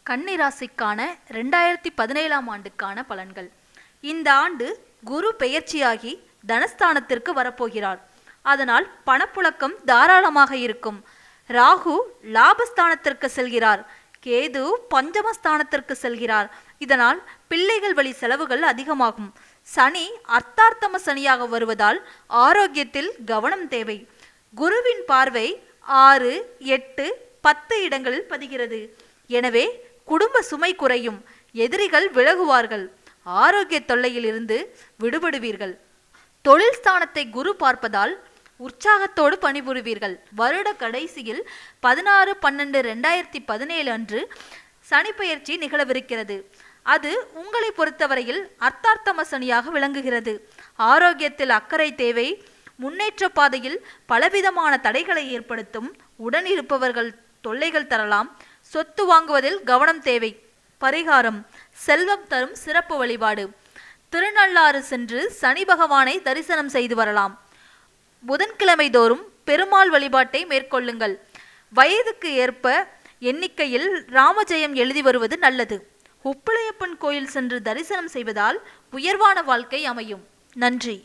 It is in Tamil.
கன்னி ராசிக்கான 2017ஆம் ஆண்டுக்கான பலன்கள். இந்த ஆண்டு குரு பெயர்ச்சியாகி தனஸ்தானத்திற்கு வரப்போகிறார். அதனால் பணப்புழக்கம் தாராளமாக இருக்கும். ராகு லாபஸ்தானத்திற்கு செல்கிறார். கேது பஞ்சமஸ்தானத்திற்கு செல்கிறார். இதனால் பிள்ளைகள் வழி செலவுகள் அதிகமாகும். சனி அர்த்தார்த்தம சனியாக வருவதால் ஆரோக்கியத்தில் கவனம் தேவை. குருவின் பார்வை 6, 8, 10 இடங்களில் பதிகிறது. எனவே குடும்ப சுமை குறையும். எதிரிகள் விலகுவார்கள். ஆரோக்கிய தொல்லையில் இருந்து விடுபடுவீர்கள். தொழில் ஸ்தானத்தை குரு பார்ப்பதால் உற்சாகத்தோடு பணிபுரிவீர்கள். வருட கடைசியில் 16/12/2017 அன்று சனி பெயர்ச்சி நிகழவிருக்கிறது. அது உங்களை பொறுத்தவரையில் அர்த்தார்த்தம சனியாக விளங்குகிறது. ஆரோக்கியத்தில் அக்கறை தேவை. முன்னேற்ற பாதையில் பலவிதமான தடைகளை ஏற்படுத்தும். உடனிருப்பவர்கள் தொல்லைகள் தரலாம். சொத்து வாங்குவதில் கவனம் தேவை. பரிகாரம்: செல்வம் தரும் சிறப்பு வழிபாடு. திருநள்ளாறு சென்று சனி பகவானை தரிசனம் செய்து வரலாம். புதன்கிழமை தோறும் பெருமாள் வழிபாட்டை மேற்கொள்ளுங்கள். வயதுக்கு ஏற்ப எண்ணிக்கையில் ராமஜெயம் எழுதி வருவது நல்லது. உப்பிளையப்பன் கோயில் சென்று தரிசனம் செய்வதால் உயர்வான வாழ்க்கை அமையும். நன்றி.